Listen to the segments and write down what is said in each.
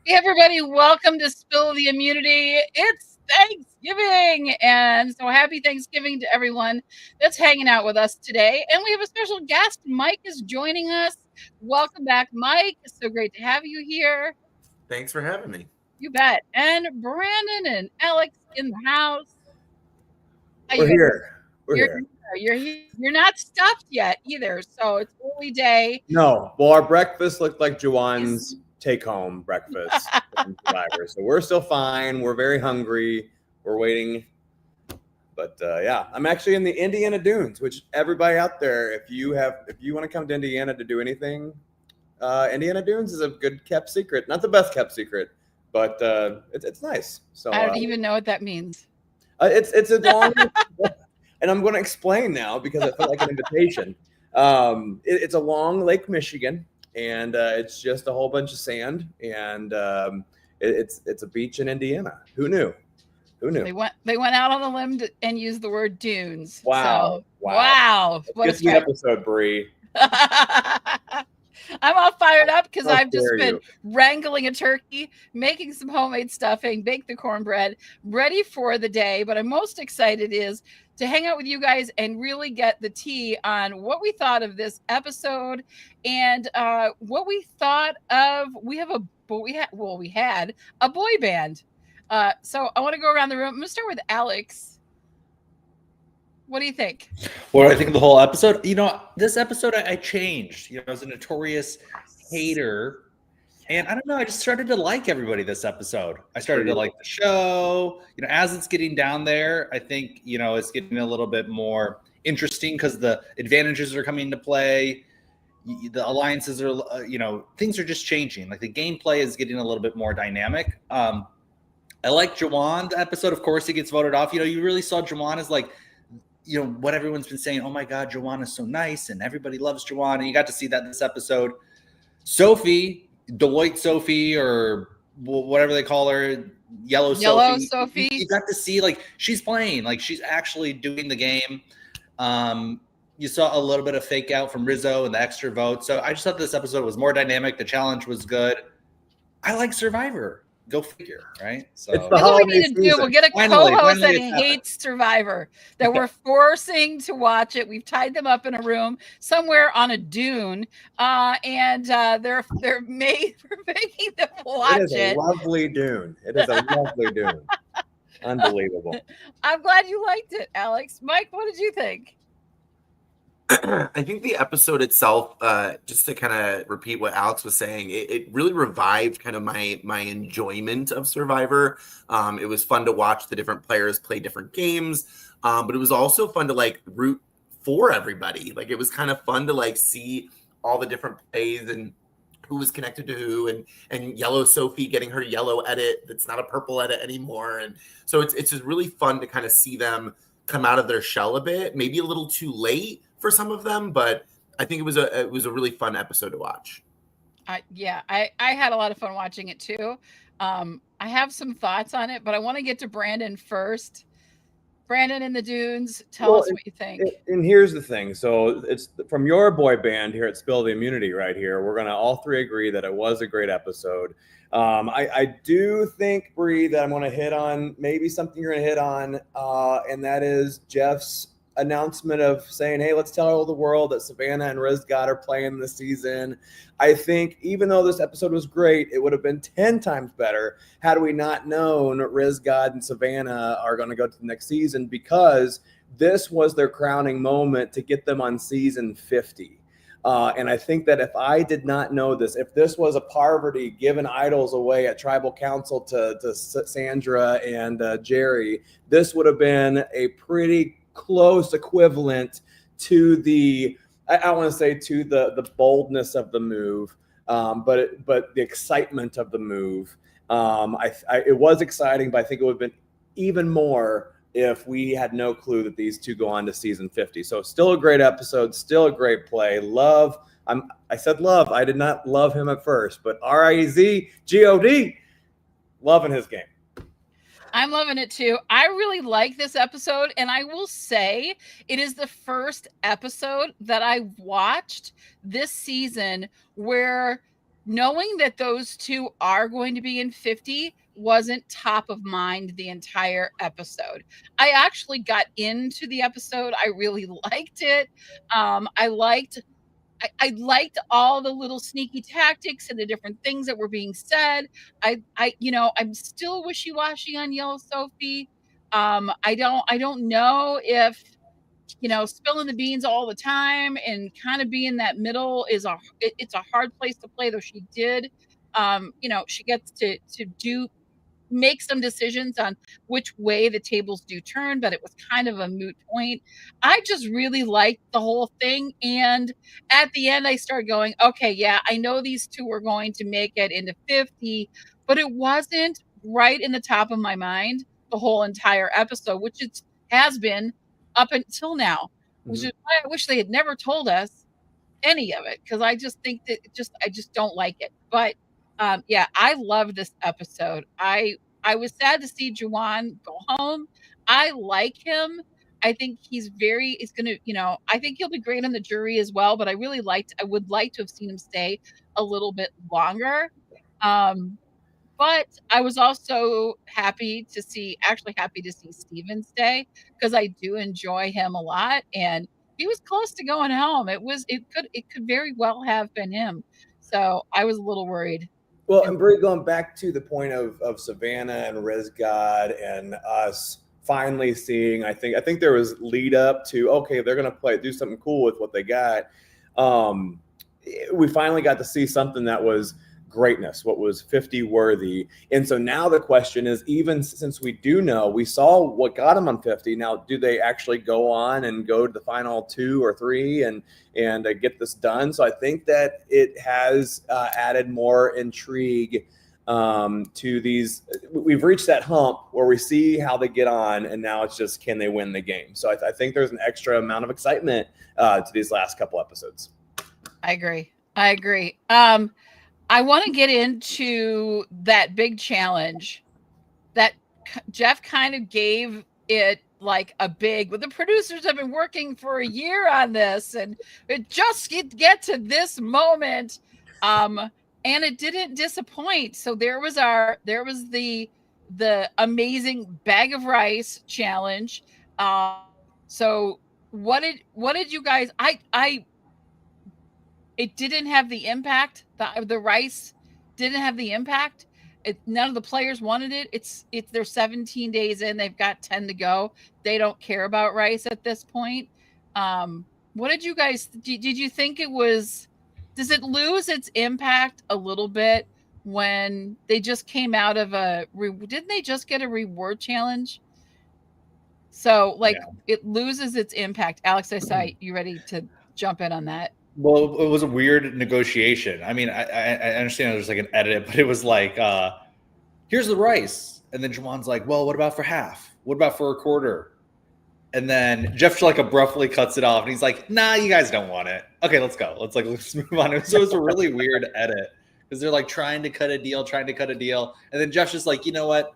Hey everybody, welcome to Spill the Immunity. It's Thanksgiving, and so happy Thanksgiving to everyone that's hanging out with us today. And we have a special guest. Mike is joining us. Welcome back, Mike. It's so great to have you here. Thanks for having me. You bet. And Brandon and Alex in the house. How We're you guys? here. We're You're here. you're here. You're not stuffed yet either, so it's early day. No, well, our breakfast looked like Juwan's take-home breakfast from Survivor, so we're still fine. We're very hungry. We're waiting, but yeah, I'm actually in the Indiana Dunes. Which everybody out there, if you want to come to Indiana to do anything, Indiana Dunes is a good kept secret. Not the best kept secret, but it's nice. So I don't even know what that means. it's a long. And I'm going to explain now because I felt like an invitation. It's along Lake Michigan, and it's just a whole bunch of sand, and it's a beach in Indiana. Who knew? Who knew? They went out on a limb and used the word dunes. Wow! So, wow! What a Get to the episode, Bree. I'm all fired up because How I've just dare been you. wrangling a turkey, making some homemade stuffing, baked the cornbread, ready for the day. But I'm most excited is to hang out with you guys and really get the tea on what we thought of this episode and what we thought of. We had a boy band. So I want to go around the room. I'm gonna start with Alex. What do you think? What do I think of the whole episode? This episode I changed. I was a notorious hater, and I don't know. I just started to like everybody this episode. I started to like the show. As it's getting down there, I think it's getting a little bit more interesting because the advantages are coming into play. The alliances are, things are just changing. Like the gameplay is getting a little bit more dynamic. I like Juwan. The episode, of course, he gets voted off. You really saw Juwan as like, what everyone's been saying, oh my God, Juwan is so nice and everybody loves Juwan. And you got to see that in this episode. Sophie, Deloitte Sophie, or whatever they call her, Yellow Sophie. You got to see like she's playing, like she's actually doing the game. You saw a little bit of fake out from Rizzo and the extra vote. So I just thought this episode was more dynamic. The challenge was good. I like Survivor. Go figure, right? So it's the what we holiday need to do. season. We'll get a Finally, co-host that it's happened. hates Survivor that we're forcing to watch it. We've tied them up in a room somewhere on a dune, and they're made for making them watch it. It is a lovely dune. It is a lovely dune. Unbelievable. I'm glad you liked it, Alex. Mike, what did you think? I think the episode itself, just to kind of repeat what Alex was saying, it really revived kind of my enjoyment of Survivor. It was fun to watch the different players play different games, but it was also fun to like root for everybody. Like it was kind of fun to like see all the different plays and who was connected to who, and Yellow Sophie getting her yellow edit that's not a purple edit anymore. And so it's just really fun to kind of see them come out of their shell a bit, maybe a little too late for some of them, but I think it was a really fun episode to watch. I had a lot of fun watching it too. I have some thoughts on it, but I want to get to Brandon first. Brandon in the Dunes, tell us what you think. And here's the thing. So it's from your boy band here at Spill the Immunity right here. We're going to all three agree that it was a great episode. I do think, Bree, that I'm going to hit on maybe something you're going to hit on, and that is Jeff's announcement of saying, hey, let's tell all the world that Savannah and Rizgod are playing this season. I think even though this episode was great, it would have been 10 times better had we not known Rizgod and Savannah are going to go to the next season, because this was their crowning moment to get them on season 50. And I think that if I did not know this, if this was a Parvati giving idols away at Tribal Council to Sandra and Jerry, this would have been a pretty close equivalent to the, I want to say, to the boldness of the move, but the excitement of the move. It was exciting, but I think it would have been even more if we had no clue that these two go on to season 50. So still a great episode, still a great play. Love. I said love. I did not love him at first, but RIZGOD, loving his game. I'm loving it too. I really like this episode, and I will say it is the first episode that I watched this season where knowing that those two are going to be in 50 wasn't top of mind the entire episode. I actually got into the episode. I really liked it. I liked all the little sneaky tactics and the different things that were being said. I'm still wishy-washy on Yellow Sophie. I don't know if, spilling the beans all the time and kind of being that middle it's a hard place to play, though she did, she gets to make some decisions on which way the tables do turn, but it was kind of a moot point. I just really liked the whole thing. And at the end, I started going, okay, yeah, I know these two are going to make it into 50, but it wasn't right in the top of my mind the whole entire episode, which it has been up until now, which is why I wish they had never told us any of it, because I just think that I just don't like it. But yeah, I love this episode. I was sad to see Juwan go home. I like him. I think he's gonna, I think he'll be great on the jury as well. But I would like to have seen him stay a little bit longer. But I was also actually happy to see Steven stay, because I do enjoy him a lot, and he was close to going home. It could very well have been him. So I was a little worried. Well, and Brie, going back to the point of Savannah and Rizgod and us finally seeing, I think there was lead up to, okay, they're going to do something cool with what they got. We finally got to see something that was greatness, what was 50 worthy. And so now the question is, even since we do know, we saw what got them on 50, now do they actually go on and go to the final 2 or 3 and get this done? So I think that it has added more intrigue to these. We've reached that hump where we see how they get on, and now it's just, can they win the game? So I think there's an extra amount of excitement to these last couple episodes. I agree. I want to get into that big challenge that Jeff kind of gave it like the producers have been working for a year on this, and it just get to this moment. And it didn't disappoint. So there was the amazing bag of rice challenge. So what did you guys, it didn't have the impact. The rice didn't have the impact. None of the players wanted it. It's they're 17 days in. They've got 10 to go. They don't care about rice at this point. What did you guys? Did you think it was? Does it lose its impact a little bit when they just came out of didn't they just get a reward challenge? So it loses its impact. Alex, I saw you ready to jump in on that. Well, it was a weird negotiation. I mean, I understand there's like an edit, but it was like, here's the rice. And then Juwan's like, well, what about for half? What about for a quarter? And then Jeff like abruptly cuts it off. And he's like, nah, you guys don't want it. Okay, let's go. Let's move on. So it was a really weird edit because they're like trying to cut a deal. And then Jeff's just like, you know what?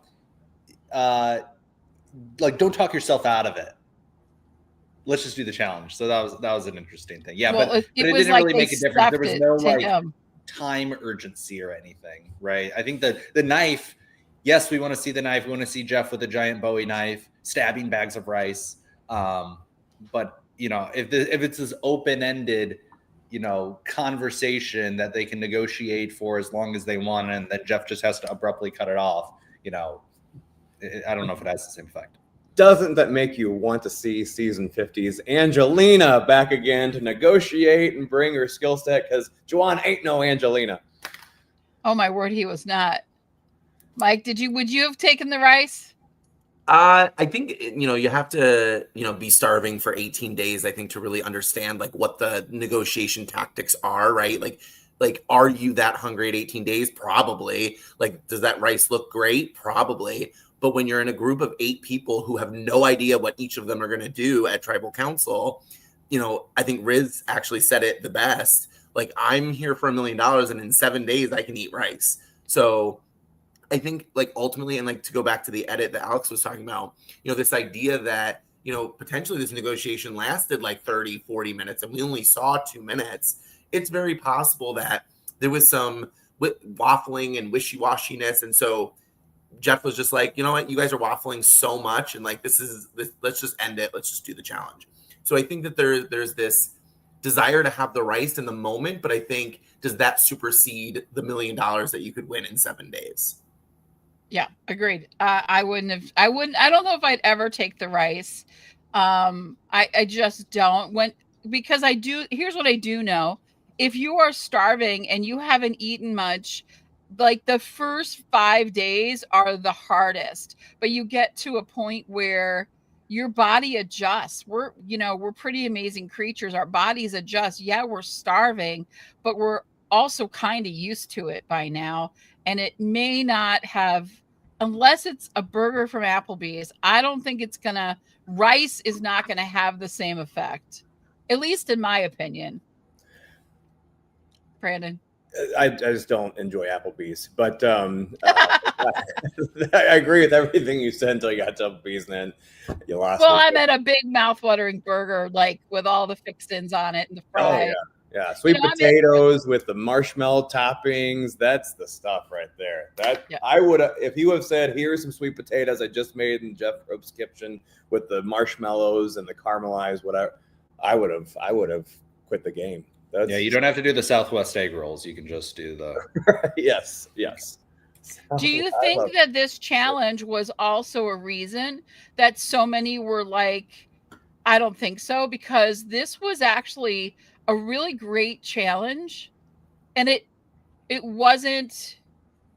Don't talk yourself out of it. Let's just do the challenge. So that was an interesting thing. Yeah, well, but it didn't really make a difference. There was no time urgency or anything, right? I think that the knife, yes, we want to see the knife. We want to see Jeff with a giant Bowie knife stabbing bags of rice. But if it's this open-ended, conversation that they can negotiate for as long as they want, and that Jeff just has to abruptly cut it off, I don't know if it has the same effect. Doesn't that make you want to see season 50's Angelina back again to negotiate and bring her skill set? Because Juwan ain't no Angelina. Oh my word, he was not. Mike, would you have taken the rice? I think you have to be starving for 18 days. I think to really understand what the negotiation tactics are, right? Like, are you that hungry at 18 days? Probably. Does that rice look great? Probably. But when you're in a group of 8 people who have no idea what each of them are going to do at tribal council, I think Riz actually said it the best. I'm here for $1 million, and in 7 days I can eat rice. So I think ultimately, and to go back to the edit that Alex was talking about, this idea that, potentially this negotiation lasted 30, 40 minutes and we only saw 2 minutes. It's very possible that there was some waffling and wishy-washiness. And so Jeff was just like, you know what, you guys are waffling so much, and like this, let's just end it. Let's just do the challenge. So I think that there's this desire to have the rice in the moment, but I think, does that supersede the $1 million that you could win in 7 days? Yeah, agreed. I don't know if I'd ever take the rice. I just don't. Because here's what I do know. If you are starving and you haven't eaten much, like the first 5 days are the hardest, but you get to a point where your body adjusts. We're pretty amazing creatures. Our bodies adjust. Yeah, we're starving, but we're also kind of used to it by now. And it may not have, unless it's a burger from Applebee's, I don't think rice is not gonna have the same effect, at least in my opinion. Brandon? I just don't enjoy Applebee's, but I agree with everything you said until you got to Applebee's, and then you lost. Well, I meant a big mouth-watering burger, like with all the fixins on it and the fry. Oh yeah, sweet potatoes with the marshmallow toppings. That's the stuff right there. I would have, if you have said, "Here's some sweet potatoes I just made in Jeff Probst's kitchen with the marshmallows and the caramelized," whatever, I would have quit the game. Yeah, you don't have to do the Southwest egg rolls. You can just do the yes. Do you think that this challenge was also a reason that so many were like, I don't think so, because this was actually a really great challenge, and it wasn't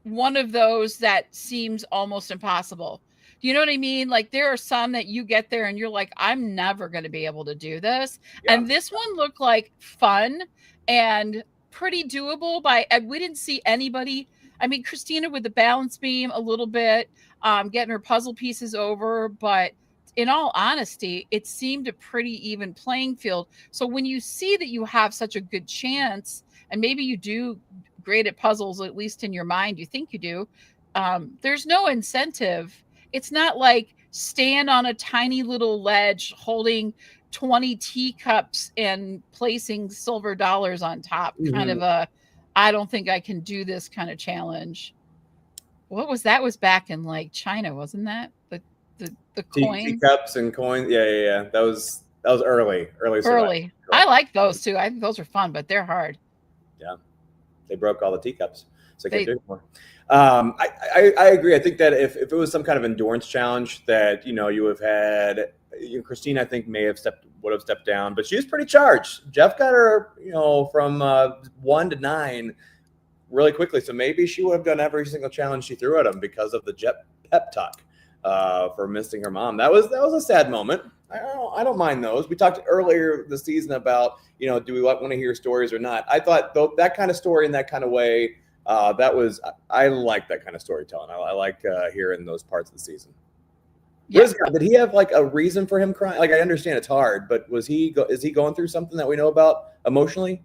one of those that seems almost impossible. Do you know what I mean? Like, there are some that you get there and you're like, I'm never going to be able to do this. Yeah. And this one looked like fun and pretty doable we didn't see anybody. I mean, Christina with the balance beam a little bit, getting her puzzle pieces over, but in all honesty, it seemed a pretty even playing field. So when you see that you have such a good chance, and maybe you do great at puzzles, at least in your mind, you think you do, there's no incentive. It's not like stand on a tiny little ledge holding 20 teacups and placing silver dollars on top, kind of a, I don't think I can do this kind of challenge. What was that? Was back in like China, wasn't that? The coin? Teacups and coins. Yeah. That was early. I like those too. I think those are fun, but they're hard. Yeah. They broke all the teacups. So they can't do more. I agree. I think that if it was some kind of endurance challenge that, you have had, Christine, I think would have stepped down, but she was pretty charged. Jeff got her, from 1 to 9 really quickly. So maybe she would have done every single challenge she threw at him because of the Jeff pep talk for missing her mom. That was a sad moment. I don't mind those. We talked earlier this season about, do we want to hear stories or not? I thought that kind of story in that kind of way, I like that kind of storytelling. I like hearing those parts of the season. Yeah. Did he have like a reason for him crying? Like, I understand it's hard, but is he going through something that we know about emotionally?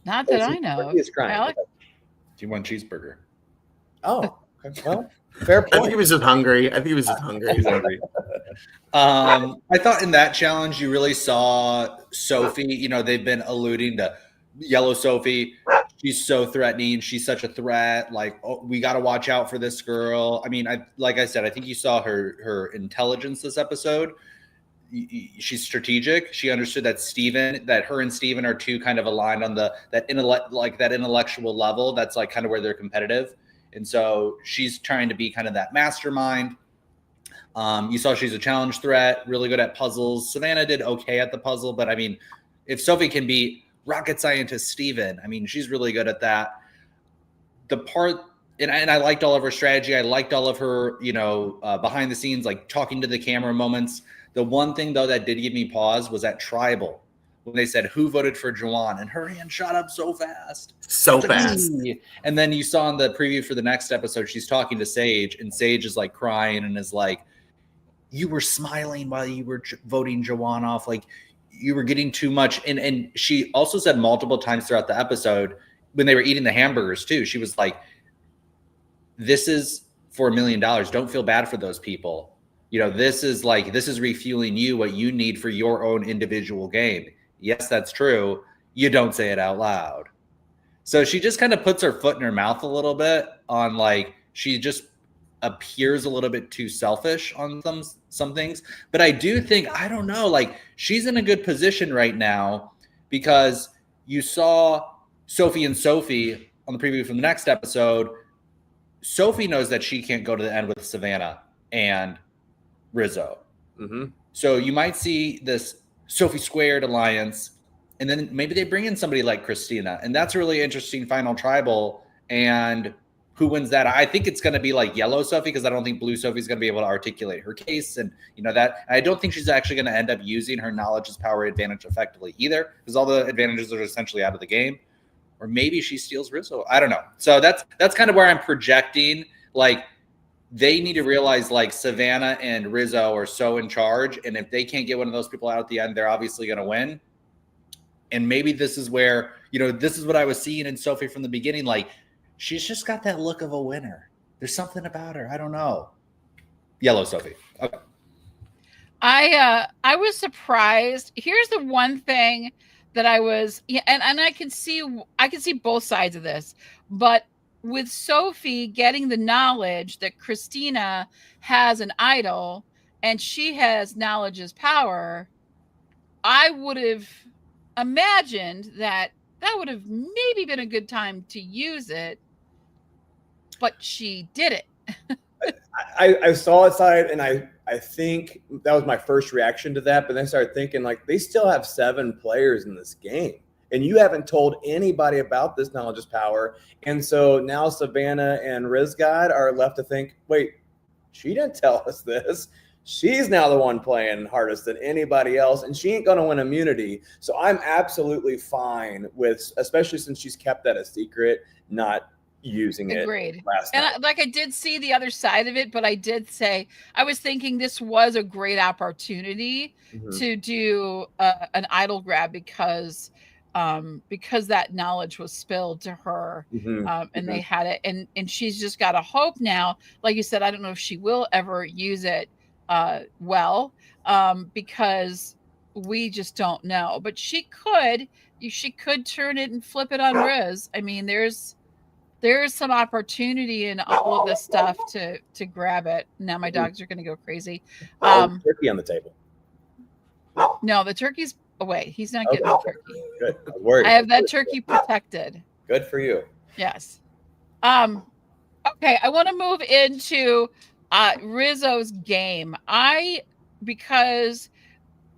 Not that I know. He is crying. Alex? Do you want cheeseburger? Oh, okay. Well, fair point. I think he was just hungry. He's hungry. I thought in that challenge you really saw Sophie. They've been alluding to Yellow Sophie. She's so threatening. She's such a threat. Like, oh, we got to watch out for this girl. I mean, like I said, I think you saw her intelligence this episode. She's strategic. She understood that her and Steven are two kind of aligned on that intellectual level. That's like kind of where they're competitive. And so she's trying to be kind of that mastermind. You saw she's a challenge threat, really good at puzzles. Savannah did okay at the puzzle, but I mean, if Sophie can beat rocket scientist Steven, I mean, she's really good at that. And I liked all of her strategy. I liked all of her, behind the scenes, like talking to the camera moments. The one thing though that did give me pause was at Tribal, when they said who voted for Juwan, and her hand shot up so fast. And then you saw in the preview for the next episode, she's talking to Sage, and Sage is like crying and is like, you were smiling while you were voting Juwan off. Like, you were getting too much. And she also said multiple times throughout the episode when they were eating the hamburgers too, she was like, this is for $1 million. Don't feel bad for those people. This is refueling you what you need for your own individual game. Yes, that's true. You don't say it out loud. So she just kind of puts her foot in her mouth a little bit on like she just appears a little bit too selfish on some things. But I do think, I don't know, like she's in a good position right now because you saw Sophie and Sophie on the preview from the next episode. Sophie knows that she can't go to the end with Savannah and Rizzo. Mm-hmm. So you might see this Sophie Squared alliance, and then maybe they bring in somebody like Christina, and that's a really interesting final tribal. And who wins that? I think it's going to be like yellow Sophie, because I don't think blue Sophie's going to be able to articulate her case, and that. I don't think she's actually going to end up using her knowledge as power advantage effectively either, because all the advantages are essentially out of the game. Or maybe she steals Rizzo. I don't know. So that's kind of where I'm projecting. Like, they need to realize like Savannah and Rizzo are so in charge, and if they can't get one of those people out at the end, they're obviously going to win. And maybe this is where, this is what I was seeing in Sophie from the beginning. Like, she's just got that look of a winner. There's something about her. I don't know. Yellow Sophie. Okay. I was surprised. Here's the one thing that I was, and I can see both sides of this, but with Sophie getting the knowledge that Christina has an idol and she has knowledge as power, I would have imagined that would have maybe been a good time to use it, but she did it. I saw it side, and I think that was my first reaction to that. But then I started thinking, like, they still have 7 players in this game, and you haven't told anybody about this knowledge is power. And so now Savannah and Rizgod are left to think, wait, she didn't tell us this. She's now the one playing hardest than anybody else, and she ain't going to win immunity. So I'm absolutely fine with, especially since she's kept that a secret, not using it. Agreed. Last night. And I did see the other side of it, but I did say, I was thinking this was a great opportunity to do an idol grab because that knowledge was spilled to her, and they had it, and she's just got to hope now. Like you said, I don't know if she will ever use it because we just don't know. But she could turn it and flip it on Riz. I mean, there's some opportunity in all of this stuff to grab it. Now my dogs are going to go crazy. Turkey on the table. No, the turkey's away. He's not getting the turkey. Good. I was worried. I have that turkey protected. Good for you. Yes. Okay, I want to move into Rizzo's game. Because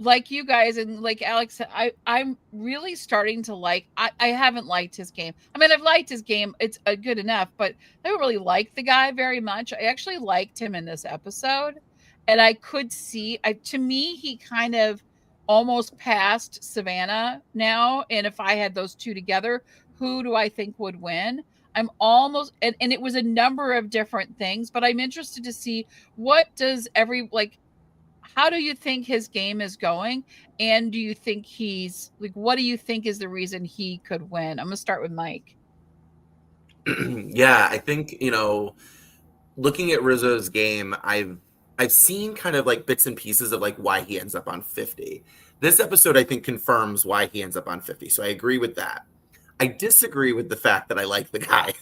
like you guys and like Alex said, I'm really starting to like, I haven't liked his game. I mean, I've liked his game. It's good enough, but I don't really like the guy very much. I actually liked him in this episode, and I could see, to me, he kind of almost passed Savannah now. And if I had those two together, who do I think would win? I'm almost, and it was a number of different things, but I'm interested to see how do you think his game is going? And do you think what do you think is the reason he could win? I'm going to start with Mike. Yeah, I think, looking at Rizzo's game, I've seen kind of like bits and pieces of like why he ends up on 50. This episode, I think, confirms why he ends up on 50. So I agree with that. I disagree with the fact that I like the guy.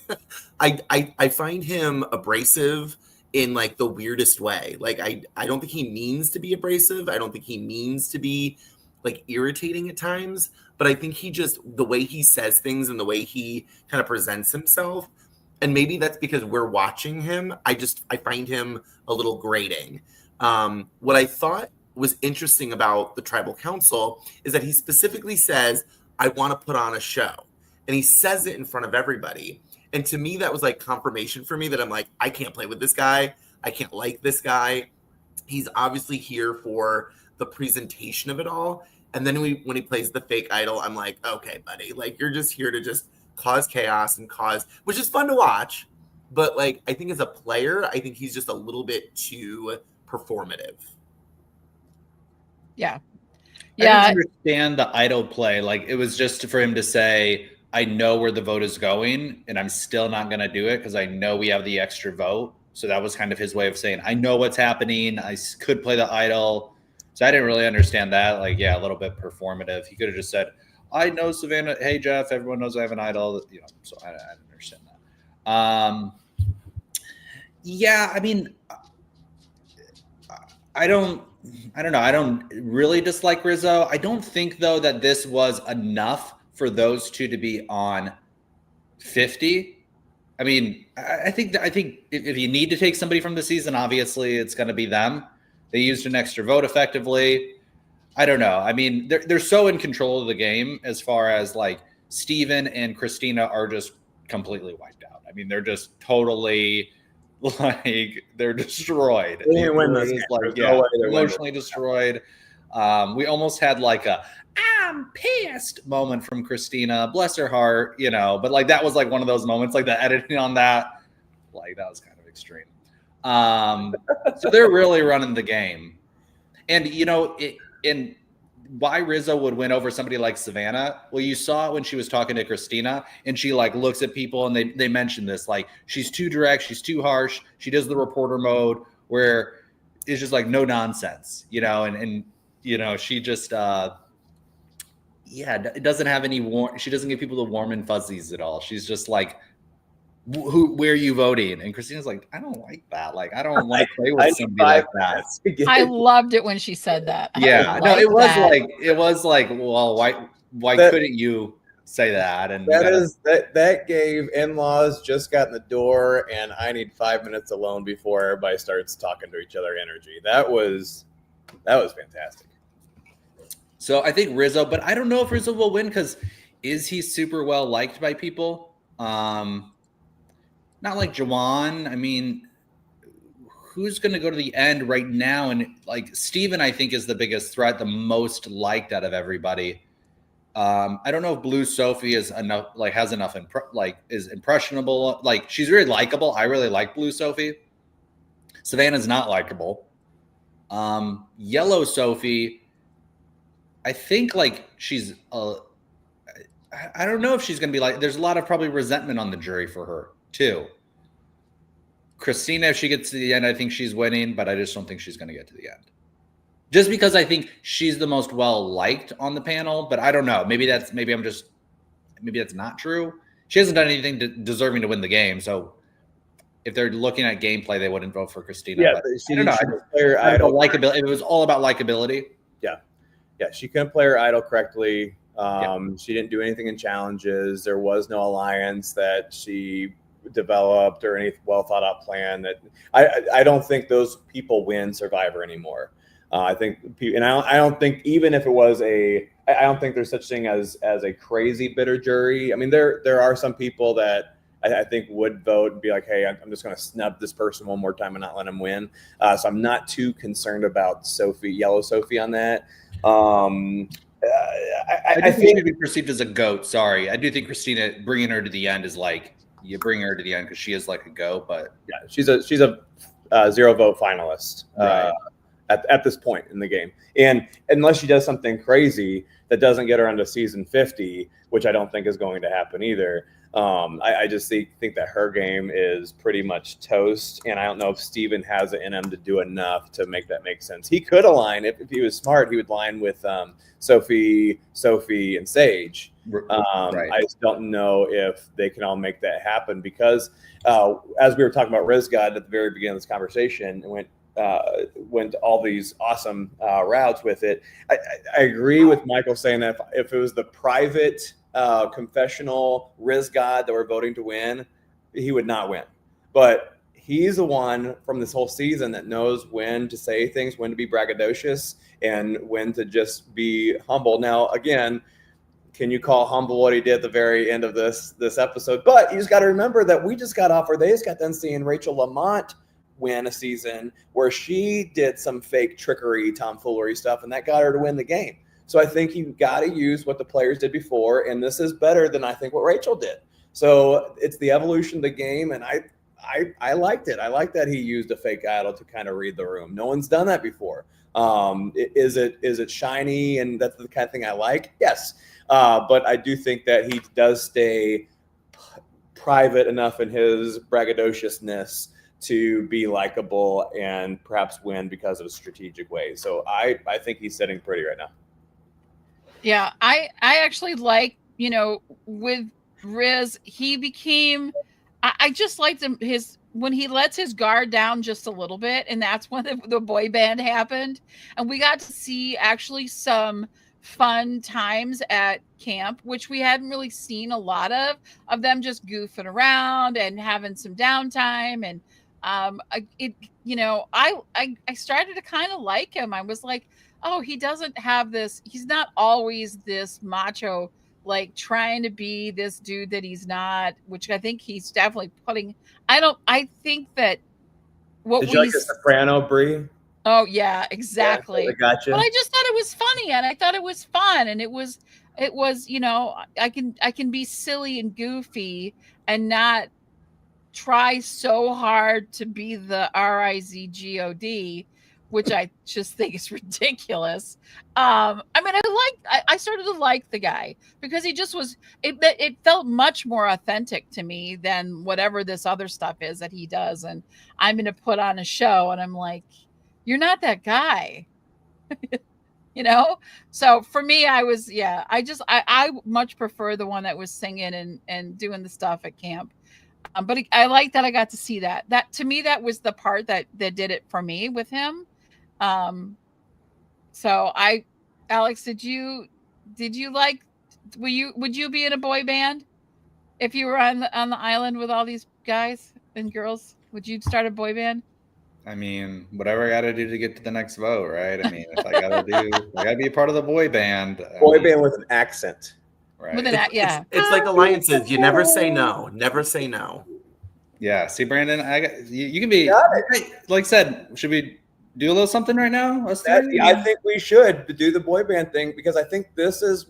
I find him abrasive in like the weirdest way. Like I don't think he means to be abrasive. I don't think he means to be like irritating at times, but I think he just, the way he says things and the way he kind of presents himself, and maybe that's because we're watching him, I find him a little grating. What I thought was interesting about the tribal council is that he specifically says, I want to put on a show. And he says it in front of everybody. And to me, that was like confirmation for me that I'm like, I can't play with this guy. I can't like this guy. He's obviously here for the presentation of it all. And then when he plays the fake idol, I'm like, okay, buddy, like you're just here to just cause chaos and which is fun to watch. But like, I think as a player, I think he's just a little bit too performative. Yeah. I didn't understand the idol play. Like, it was just for him to say, I know where the vote is going, and I'm still not going to do it because I know we have the extra vote. So that was kind of his way of saying, I know what's happening. I could play the idol. So I didn't really understand that. Like, yeah, a little bit performative. He could have just said, I know Savannah. Hey, Jeff, everyone knows I have an idol. So I don't understand that. Yeah, I mean, I don't know. I don't really dislike Rizzo. I don't think, though, that this was enough for those two to be on 50. I mean, I think if you need to take somebody from the season, obviously it's going to be them. They used an extra vote effectively. I don't know. I mean, they're so in control of the game as far as like Steven and Christina are just completely wiped out. I mean, they're just totally like they're destroyed. They didn't win They're this just game. like There's no way they're emotionally destroyed. We almost had like a "I'm pissed" moment from Christina. Bless her heart, But like that was like one of those moments, like the editing on that, like that was kind of extreme. So they're really running the game, and and why Rizzo would win over somebody like Savannah. Well, you saw it when she was talking to Christina, and she like looks at people, and they mentioned this, like she's too direct, she's too harsh. She does the reporter mode where it's just like no nonsense, and she just it doesn't have any she doesn't give people the warm and fuzzies at all. She's just like, where are you voting? And Christina's like, I don't like that. Like, I don't want to play with somebody like that. I loved it when she said that. Yeah, no, it was like, well, why couldn't you say that? And that gave in-laws just got in the door, and I need 5 minutes alone before everybody starts talking to each other energy. That was fantastic. So I think Rizzo, but I don't know if Rizzo will win because is he super well liked by people? Not like Jawan. I mean, who's going to go to the end right now? And like Steven, I think, is the biggest threat, the most liked out of everybody. I don't know if Blue Sophie is enough, like has enough, is impressionable. Like she's really likable. I really like Blue Sophie. Savannah's not likable. Yellow Sophie, I think like she's, I don't know if she's going to be like, there's a lot of probably resentment on the jury for her too. Christina, if she gets to the end, I think she's winning, but I just don't think she's going to get to the end. Just because I think she's the most well-liked on the panel, but I don't know. Maybe that's not true. She hasn't done anything deserving to win the game, so if they're looking at gameplay, they wouldn't vote for Christina. Yeah, but I don't know. Likability. It was all about likability. Yeah, she couldn't play her idol correctly. She didn't do anything in challenges. There was no alliance that she developed or any well thought out plan. That I don't think those people win Survivor anymore. I think, and I don't think even if it was I don't think there's such thing as a crazy bitter jury. I mean, there are some people that I think would vote and be like, hey, I'm just going to snub this person one more time and not let him win. So I'm not too concerned about Yellow Sophie on that. I think she'd be perceived as a goat. Sorry, I do think Christina bringing her to the end is like you bring her to the end because she is like a goat. But yeah, she's a 0 vote finalist right. at this point in the game, and unless she does something crazy that doesn't get her onto season 50, which I don't think is going to happen either. I just think that her game is pretty much toast, and I don't know if Steven has it in him to do enough to make that make sense. He could align if he was smart. He would line with Sophie, and Sage. Right. I just don't know if they can all make that happen because, as we were talking about Rizgod at the very beginning of this conversation, it went all these awesome routes with it. I agree with Michael saying that if it was the private confessional Rizgod that we're voting to win, he would not win. But he's the one from this whole season that knows when to say things, when to be braggadocious, and when to just be humble. Now, again, can you call humble what he did at the very end of this episode? But you just got to remember that they just got done seeing Rachel Lamont win a season where she did some fake trickery, tomfoolery stuff, and that got her to win the game. So I think you got to use what the players did before, and this is better than I think what Rachel did. So it's the evolution of the game, and I liked it. I like that he used a fake idol to kind of read the room. No one's done that before. Is it shiny, and that's the kind of thing I like? Yes, but I do think that he does stay private enough in his braggadociousness to be likable and perhaps win because of a strategic way. So I think he's sitting pretty right now. Yeah, I actually like, with Riz, he became I just liked him when he lets his guard down just a little bit, and that's when the boy band happened. And we got to see actually some fun times at camp, which we hadn't really seen a lot of them just goofing around and having some downtime. And I started to kind of like him. I was like, oh, he doesn't have this, he's not always this macho, like trying to be this dude that he's not, which I think he's definitely putting. I think that what Did you like the soprano, Brie? Oh yeah, exactly. Yeah, I gotcha. But I just thought it was funny, and I thought it was fun, and it was, I can be silly and goofy and not try so hard to be the Rizgod, which I just think is ridiculous. I mean, I started to like the guy because he just was, it felt much more authentic to me than whatever this other stuff is that he does. And I'm going to put on a show, and I'm like, you're not that guy. So for me, I much prefer the one that was singing and doing the stuff at camp. But I like that I got to see that. That to me, that was the part that did it for me with him. So Alex, would you would you be in a boy band if you were on the island with all these guys and girls? Would you start a boy band? I mean, whatever I got to do to get to the next vote, right? I mean, if I got to be a part of the boy band. Boy band with an accent. Right. It's like alliances. You never say no. Never say no. Yeah. See, Brandon, you can be, like I said, should we do a little something right now? I think we should do the boy band thing, because I think this is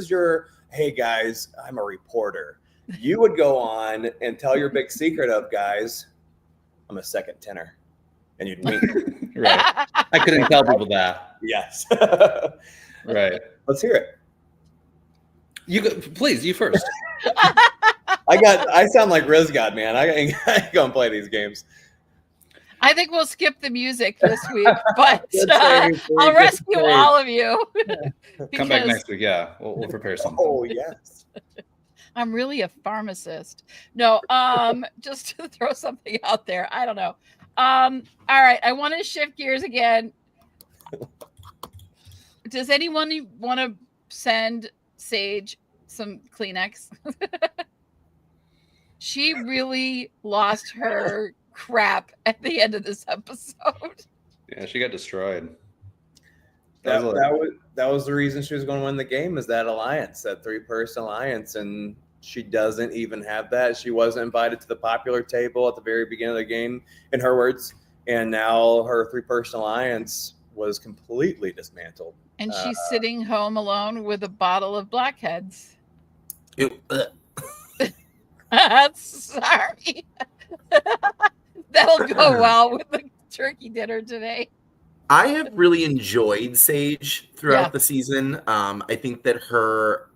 your, hey guys, I'm a reporter. You would go on and tell your big secret of, guys, I'm a second tenor. And you'd wink. Right. I couldn't tell people that. Yes. Right. Let's hear it. Please, you first. I sound like Rizgod, man. I ain't gonna play these games. I think we'll skip the music this week, but I'll rescue all of you. Come back next week. Yeah, we'll prepare something. Oh yes. I'm really a pharmacist. No, just to throw something out there. I don't know. All right, I want to shift gears again. Does anyone want to send Sage some Kleenex? She really lost her crap at the end of this episode. Yeah, she got destroyed. That was the reason she was going to win the game, is that alliance, that 3-person alliance, and she doesn't even have that. She wasn't invited to the popular table at the very beginning of the game, in her words, and now her 3-person alliance was completely dismantled. And she's sitting home alone with a bottle of Blackheads. Sorry. That'll go well with the turkey dinner today. I have really enjoyed Sage throughout the season. I think that her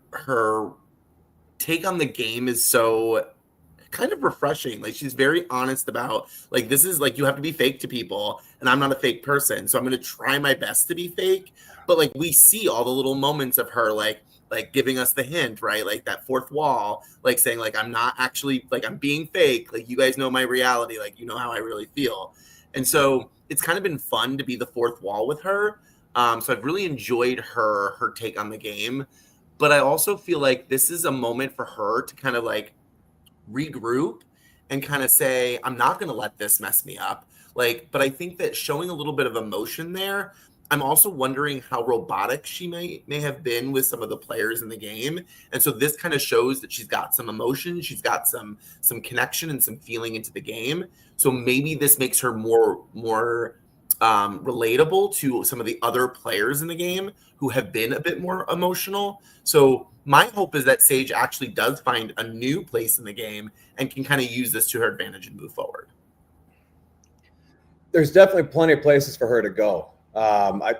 take on the game is so kind of refreshing. Like, she's very honest about, like, this is like, you have to be fake to people, and I'm not a fake person, so I'm going to try my best to be fake. But like, we see all the little moments of her, like giving us the hint, right? Like that fourth wall, like saying, like, I'm not actually, like, I'm being fake. Like, you guys know my reality. Like, you know how I really feel. And so it's kind of been fun to be the fourth wall with her. So I've really enjoyed her take on the game. But I also feel like this is a moment for her to kind of like regroup and kind of say, I'm not going to let this mess me up. Like, but I think that showing a little bit of emotion there, I'm also wondering how robotic she may have been with some of the players in the game. And so this kind of shows that she's got some emotion, she's got some connection and some feeling into the game. So maybe this makes her more relatable to some of the other players in the game who have been a bit more emotional. So my hope is that Sage actually does find a new place in the game and can kind of use this to her advantage and move forward. There's definitely plenty of places for her to go.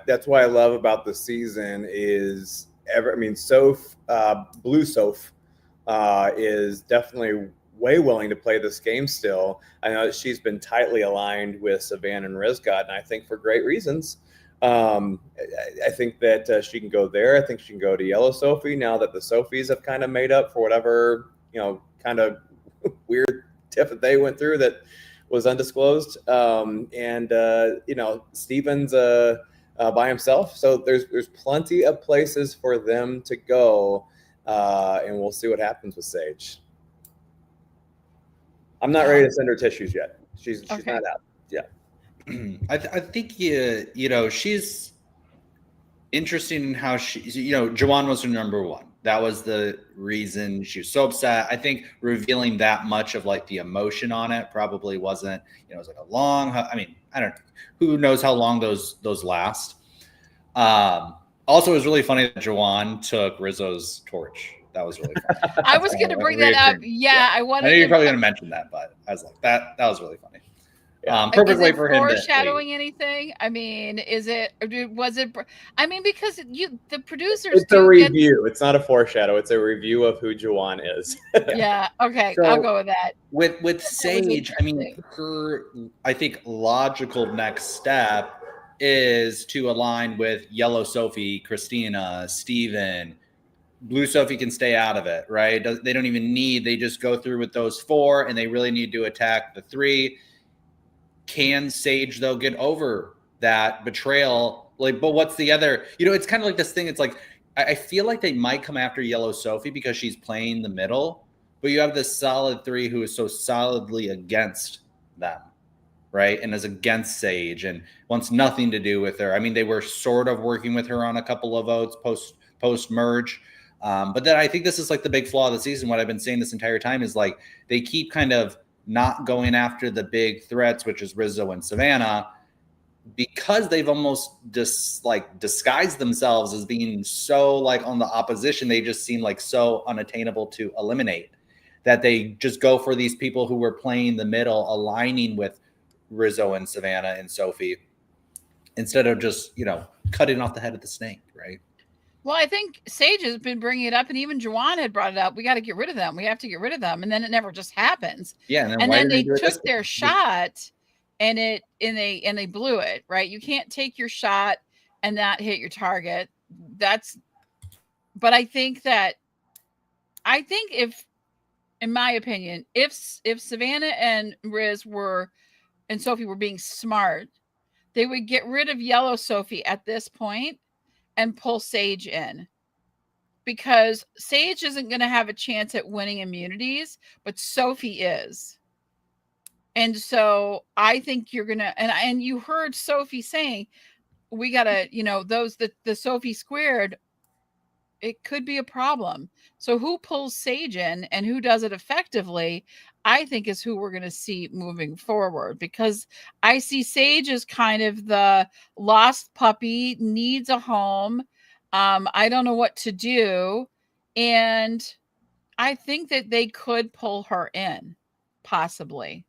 That's what I love about the season is Soph, Blue Soph, is definitely way willing to play this game still. I know that she's been tightly aligned with Savannah and Rizgod, and I think for great reasons. I think that she can go there. I think she can go to Yellow Sophie now that the Sophies have kind of made up for whatever, kind of weird tiff that they went through that was undisclosed. Steven's by himself. So there's plenty of places for them to go. And we'll see what happens with Sage. I'm not ready to send her tissues yet. She's not out. Yeah. I think she's interesting in how Juwan was her number one. That was the reason she was so upset. I think revealing that much of like the emotion on it probably wasn't. It was like a long. I mean, I don't know. Who knows how long those last. Also, it was really funny that Juwan took Rizzo's torch. That was really funny. I was going to bring that up. Yeah, I wanted. I know you're probably going to mention that, but I was like, that was really funny. Perfect way for him to foreshadowing anything. I mean, was it? I mean, because the producers. It's a review. It's not a foreshadow. It's a review of who Juwan is. Yeah. Okay. So, I'll go with that. With Sage, I mean, her, I think, logical next step is to align with Yellow Sophie, Christina, Steven. Blue Sophie can stay out of it, right? They don't even need. They just go through with those 4, and they really need to attack the 3. Can Sage, though, get over that betrayal? Like, but what's the other? It's kind of like this thing. It's like I feel like they might come after Yellow Sophie because she's playing the middle, but you have this solid 3 who is so solidly against them, right? And is against Sage and wants nothing to do with her. I mean, they were sort of working with her on a couple of votes post merge. But then I think this is like the big flaw of the season. What I've been saying this entire time is like they keep kind of not going after the big threats, which is Rizzo and Savannah, because they've almost disguised themselves as being so like on the opposition. They just seem like so unattainable to eliminate that they just go for these people who were playing the middle, aligning with Rizzo and Savannah and Sophie, instead of just, cutting off the head of the snake, right? Well, I think Sage has been bringing it up, and even Juwan had brought it up. We got to get rid of them. We have to get rid of them, and then it never just happens. Yeah, and then they took their shot, and they blew it. Right? You can't take your shot and not hit your target. But I think if, in my opinion, if Savannah and Riz and Sophie were being smart, they would get rid of Yellow Sophie at this point and pull Sage in, because Sage isn't going to have a chance at winning immunities, but Sophie is. And so I think you're going to, and you heard Sophie saying, we got to, the Sophie squared, it could be a problem. So who pulls Sage in and who does it effectively, I think is who we're going to see moving forward, because I see Sage as kind of the lost puppy, needs a home. I don't know what to do. And I think that they could pull her in, possibly.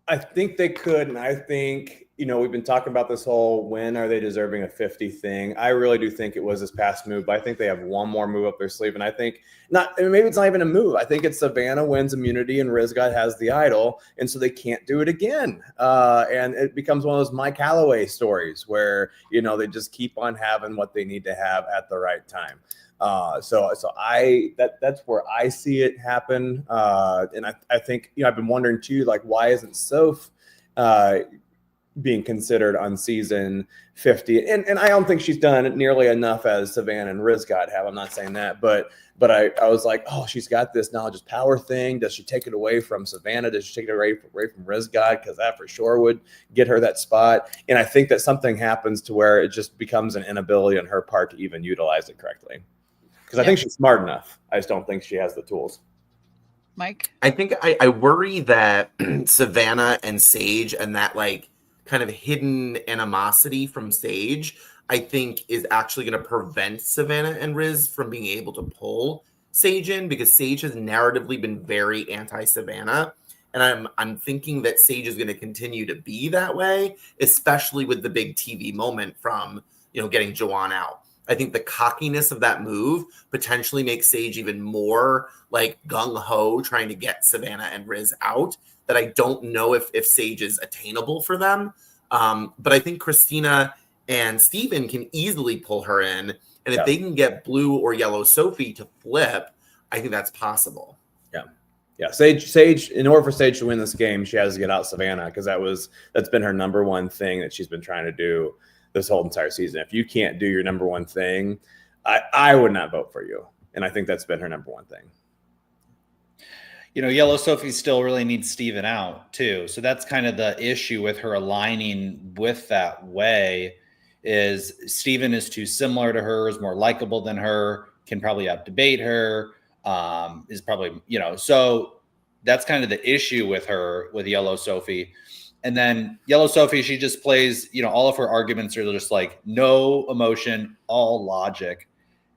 I think they could. And I think, we've been talking about this whole when are they deserving a 50 thing. I really do think it was this past move, but I think they have one more move up their sleeve. And I think maybe it's not even a move. I think it's Savannah wins immunity and Rizgod has the idol. And so they can't do it again. And it becomes one of those Mike Calloway stories where, they just keep on having what they need to have at the right time. So that's where I see it happen. And I think, I've been wondering too, like, why isn't Soph being considered on season 50? And I don't think she's done nearly enough as Savannah and Rizgod have. I'm not saying that, but I was like, oh, she's got this knowledge of power thing. Does she take it away from Savannah? Does she take it away from Rizgod? Because that for sure would get her that spot. And I think that something happens to where it just becomes an inability on her part to even utilize it correctly. Because I think she's smart enough. I just don't think she has the tools. Mike? I think I worry that Savannah and Sage and that like kind of hidden animosity from Sage, I think is actually going to prevent Savannah and Riz from being able to pull Sage in, because Sage has narratively been very anti-Savannah. And I'm thinking that Sage is going to continue to be that way, especially with the big TV moment from, getting Juwan out. I think the cockiness of that move potentially makes Sage even more like gung-ho trying to get Savannah and Riz out, that I don't know if Sage is attainable for them. But I think Christina and Steven can easily pull her in. And if Yeah. they can get blue or yellow Sophie to flip, I think that's possible. Yeah, Sage. In order for Sage to win this game, she has to get out Savannah, because that's been her number one thing that she's been trying to do this whole entire season. If you can't do your number one thing, I would not vote for you. And I think that's been her number one thing. Yellow Sophie still really needs Steven out too. So that's kind of the issue with her aligning with that way, is Steven is too similar to her, is more likable than her, can probably out-debate her, is probably, so that's kind of the issue with her, with Yellow Sophie. And then Yellow Sophie, she just plays, all of her arguments are just like no emotion, all logic.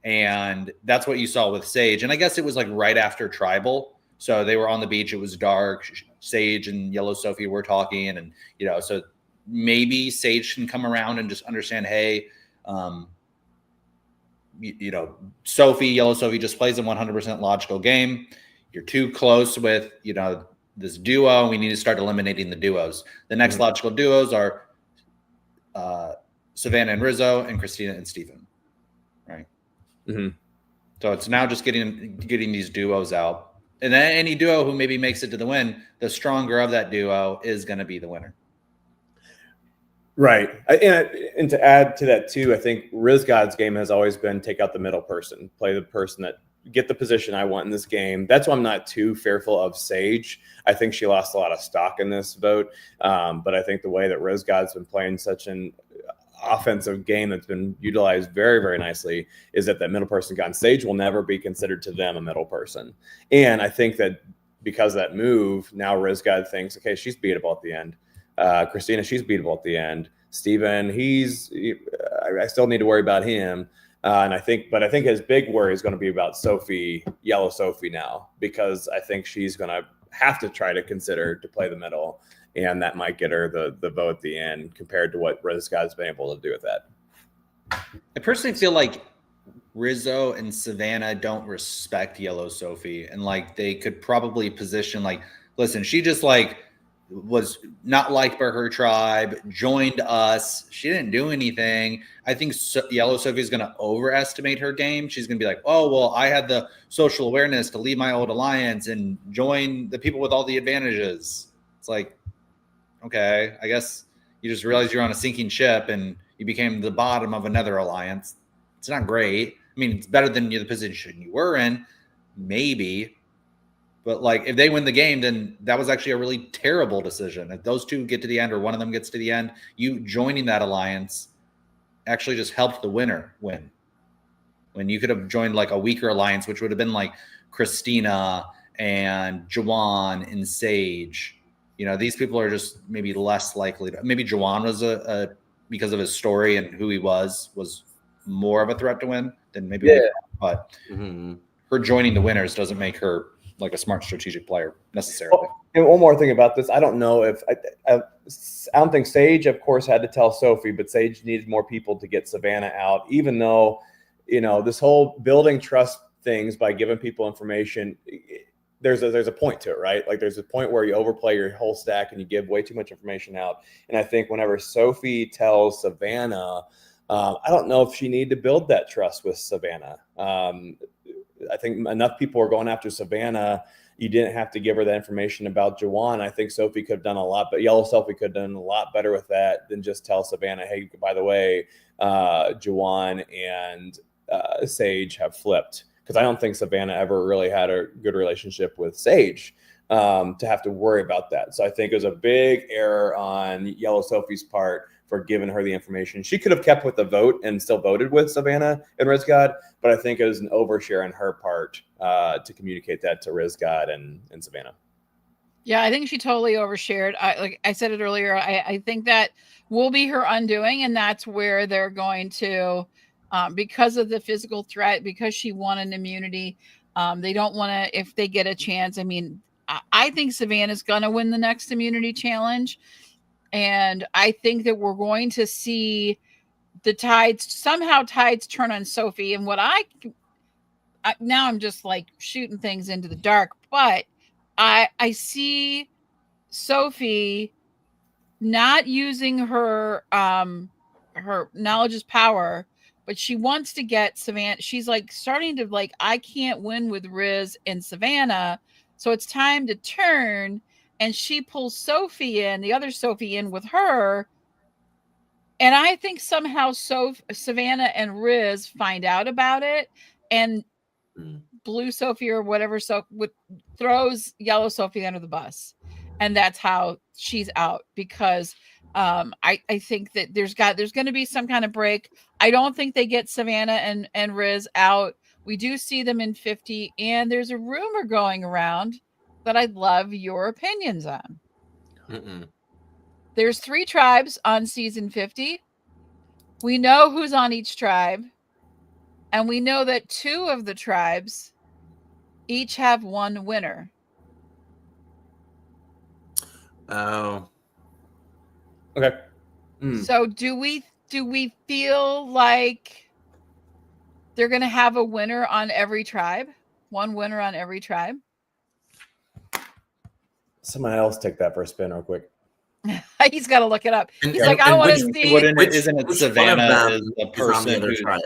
And that's what you saw with Sage. And I guess it was like right after Tribal. So they were on the beach. It was dark. Sage and Yellow Sophie were talking. And, so maybe Sage can come around and just understand, hey, Yellow Sophie just plays a 100% logical game. You're too close with, this duo. We need to start eliminating the duos. The next logical duos are Savannah and Rizzo, and Christina and Steven. Right. Mm-hmm. So it's now just getting these duos out. And then any duo who maybe makes it to the win, the stronger of that duo is going to be the winner. Right. And to add to that too, I think Rizgod's game has always been take out the middle person, play the person that get the position I want in this game. That's why I'm not too fearful of Sage. I think she lost a lot of stock in this vote. But I think the way that Rizgod's been playing such an offensive game that's been utilized very, very nicely is that middle person gone. Sage will never be considered to them a middle person. And I think that because of that move, now Rizgod thinks, okay, she's beatable at the end. Christina, she's beatable at the end. Steven, I still need to worry about him. And I think his big worry is going to be about Sophie, Yellow Sophie now, because I think she's going to have to try to consider to play the middle. And that might get her the vote at the end compared to what Rizgod's been able to do with that. I personally feel like Rizzo and Savannah don't respect Yellow Sophie. And they could probably position listen, she just was not liked by her tribe, joined us. She didn't do anything. I think Yellow Sophie is going to overestimate her game. She's going to be like, oh, well, I had the social awareness to leave my old alliance and join the people with all the advantages. It's like, okay, I guess you just realized you're on a sinking ship and you became the bottom of another alliance. It's not great. I mean, it's better than the position you were in, maybe. But if they win the game, then that was actually a really terrible decision. If those two get to the end or one of them gets to the end, you joining that alliance actually just helped the winner win. When you could have joined a weaker alliance, which would have been Christina and Juwan and Sage. These people are just maybe less likely to. Maybe Juwan was because of his story and who he was more of a threat to win than maybe. Yeah. But her joining the winners doesn't make her a smart strategic player necessarily. Well, and one more thing about this, I don't know if I don't think Sage, of course, had to tell Sophie, but Sage needed more people to get Savannah out. Even though, this whole building trust things by giving people information. There's a point to it, right? There's a point where you overplay your whole stack and you give way too much information out. And I think whenever Sophie tells Savannah, I don't know if she needed to build that trust with Savannah. I think enough people were going after Savannah. You didn't have to give her that information about Juwan. I think Sophie could have done a lot, but Yellow Sophie could have done a lot better with that than just tell Savannah, hey, by the way, Juwan and Sage have flipped. Because I don't think Savannah ever really had a good relationship with Sage to have to worry about that. So I think it was a big error on Yellow Sophie's part for giving her the information. She could have kept with the vote and still voted with Savannah and Rizgod, but I think it was an overshare on her part to communicate that to Rizgod and Savannah. Yeah, I think she totally overshared. I said it earlier, I think that will be her undoing, and that's where they're going to because of the physical threat, because she won an immunity. They don't want to, if they get a chance. I mean, I think Savannah's going to win the next immunity challenge. And I think that we're going to see the tides turn on Sophie. And what now I'm just shooting things into the dark, but I see Sophie not using her her knowledge is power, but she wants to get Savannah. She's like starting to like, I can't win with Riz and Savannah, so it's time to turn. And she pulls Sophie in, the other Sophie in with her. And I think somehow Savannah and Riz find out about it, and Blue Sophie or whatever throws Yellow Sophie under the bus, and that's how she's out. Because I think that there's going to be some kind of break. I don't think they get Savannah and Riz out. We do see them in 50, and there's a rumor going around that I'd love your opinions on. There's 3 tribes on season 50. We know who's on each tribe. And we know that 2 of the tribes each have 1 winner. Oh. Okay. So do we feel like they're going to have a winner on every tribe? 1 winner on every tribe? Somebody else take that for a spin real quick. He's got to look it up. He's And- like, and I want to which- see. Isn't it which Savannah one of is them the is on the person other who? tribe?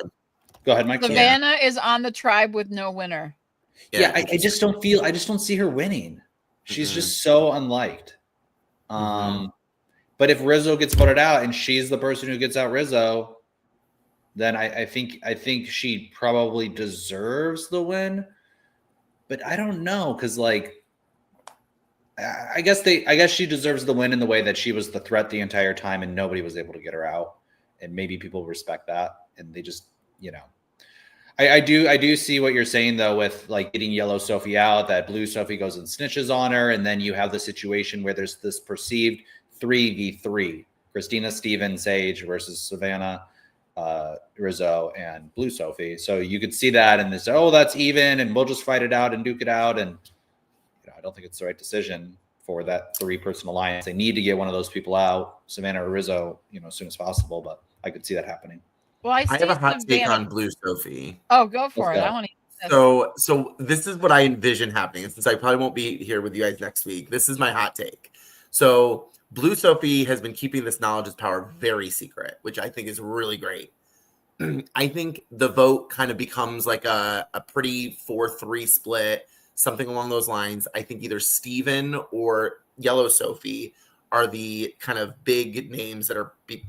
Go ahead, Mike. Savannah is on the tribe with no winner. Yeah, I just don't see her winning. She's just so unliked. But if Rizzo gets voted out and she's the person who gets out Rizzo, then I think she probably deserves the win. But I don't know, because like I guess she deserves the win in the way that she was the threat the entire time and nobody was able to get her out. And maybe people respect that, and they just, I do see what you're saying though, with like getting Yellow Sophie out, that Blue Sophie goes and snitches on her, and then you have the situation where there's this perceived 3v3, Christina, Steven, Sage versus Savannah, Rizzo, and Blue Sophie. So you could see that and they say, oh, that's even, and we'll just fight it out and duke it out. And I don't think it's the right decision for that 3-person alliance. They need to get one of those people out, Savannah or Rizzo, as soon as possible. But I could see that happening. Well, I have a hot take on Blue Sophie. Oh, go for it. I want to. So this is what I envision happening. And since I probably won't be here with you guys next week, this is my hot take. So Blue Sophie has been keeping this knowledge is power very secret, which I think is really great. I think the vote kind of becomes like a pretty 4-3 split, something along those lines. I think either Steven or Yellow Sophie are the kind of big names that'll be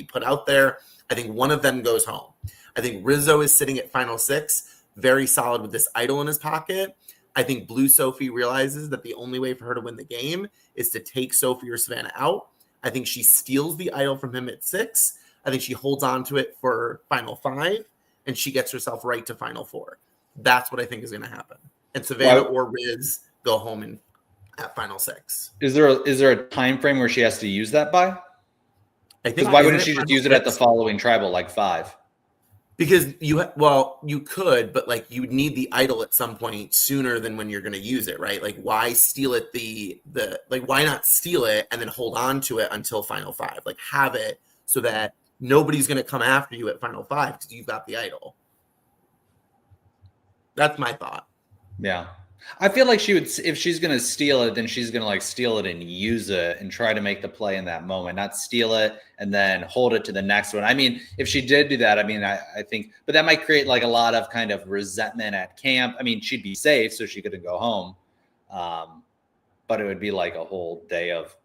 put out there. I think one of them goes home. I think Rizzo is sitting at final 6, very solid with this idol in his pocket. I think Blue Sophie realizes that the only way for her to win the game is to take Sophie or Savannah out. I think she steals the idol from him at 6. I think she holds on to it for final 5, and she gets herself right to final 4. That's what I think is going to happen. And Savannah or Riz go home at final 6. Is there a time frame where she has to use that by? I think. Why wouldn't she just use it at the following tribal, like 5? Because you could, but like you would need the idol at some point sooner than when you're going to use it, right? Like why steal it why not steal it and then hold on to it until final 5? Like have it so that nobody's going to come after you at final 5 because you've got the idol. That's my thought. Yeah. I feel like she would, if she's going to steal it, then she's going to like steal it and use it and try to make the play in that moment, not steal it and then hold it to the next one. I mean, if she did do that, I mean, I think, but that might create like a lot of kind of resentment at camp. I mean, she'd be safe, so she couldn't go home. But it would be like a whole day of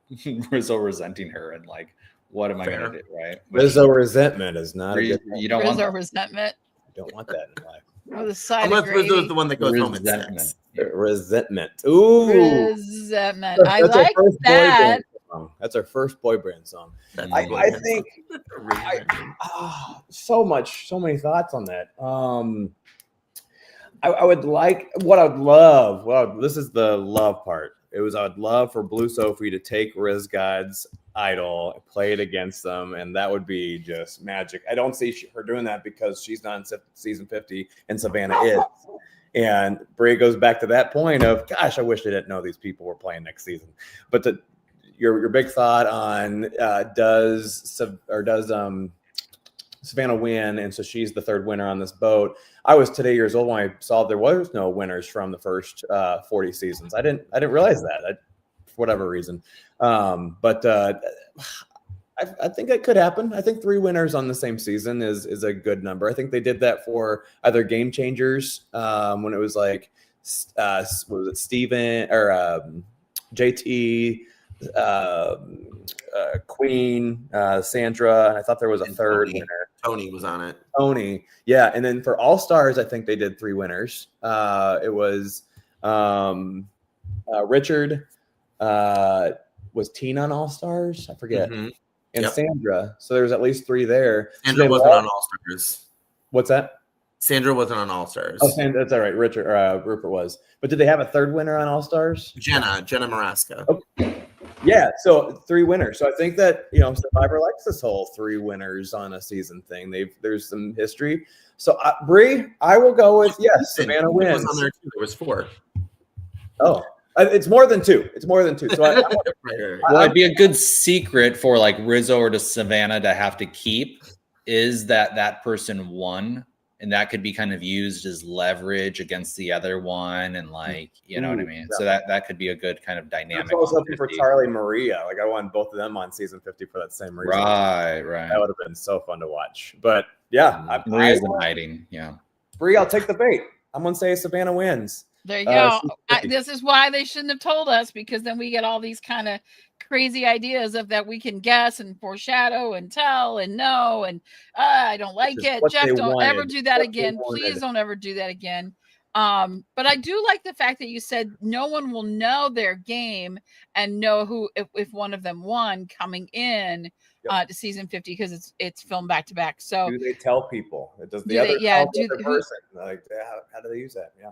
Rizzo resenting her and like, what am I going to do? Right. Rizzo resentment is not a good thing. You don't want Rizzo resentment. You don't want that in life. Oh, the side Unless of gravy. Rizzo's the one that goes home at 6. Resentment. Ooh. Resentment. I like that. That's our first boy band song. I think so many thoughts on that. I would like what I would love. Well, this is the love part. I would love for Blue Sophie to take Riz God's idol, play it against them, and that would be just magic. I don't see her doing that because she's not in season 50 and Savannah is. And Brie goes back to that point of, gosh, I wish I didn't know these people were playing next season. But your big thought on does Savannah win, and so she's the third winner on this boat. I was today years old when I saw there was no winners from the first 40 seasons. I didn't realize that for whatever reason. But I think it could happen. I think 3 winners on the same season is a good number. I think they did that for either Game Changers when it was like, what was it, Steven or JT, Queen, Sandra. I thought there was a third winner. Tony was on it. Tony, yeah. And then for All Stars, I think they did 3 winners. It was Richard. Was Tina on All Stars? I forget. Mm-hmm. And Sandra. So there's at least 3 there. Sandra wasn't on All Stars. What's that? Sandra wasn't on All Stars. Oh, Sandra, that's all right. Rupert was. But did they have a 3rd winner on All Stars? Jenna Maraska. Okay. Yeah, so 3 winners. So I think that, Survivor likes this whole 3 winners on a season thing. There's some history. So Bree, I will go with Savannah wins. Was on there too. There was 4. Oh, it's more than 2. It's more than 2. So well, it'd be a good secret for like Rizzo or to Savannah to have to keep is that person won, and that could be kind of used as leverage against the other one, and like what I mean. So that could be a good kind of dynamic. I was hoping for Charlie Maria. Like I wanted both of them on season 50 for that same reason. Right. That would have been so fun to watch. But yeah, Maria's in hiding. Yeah, Bree, I'll take the bait. I'm gonna say Savannah wins. There you go. This is why they shouldn't have told us, because then we get all these kind of crazy ideas of that we can guess and foreshadow and tell and know. And I don't like it. Jeff, don't ever do that again. Please don't ever do that again. But I do like the fact that you said no one will know their game and know who, if one of them won coming in to season 50, because it's filmed back to back. So do they tell people? Does the other person? Like how do they use that? Yeah.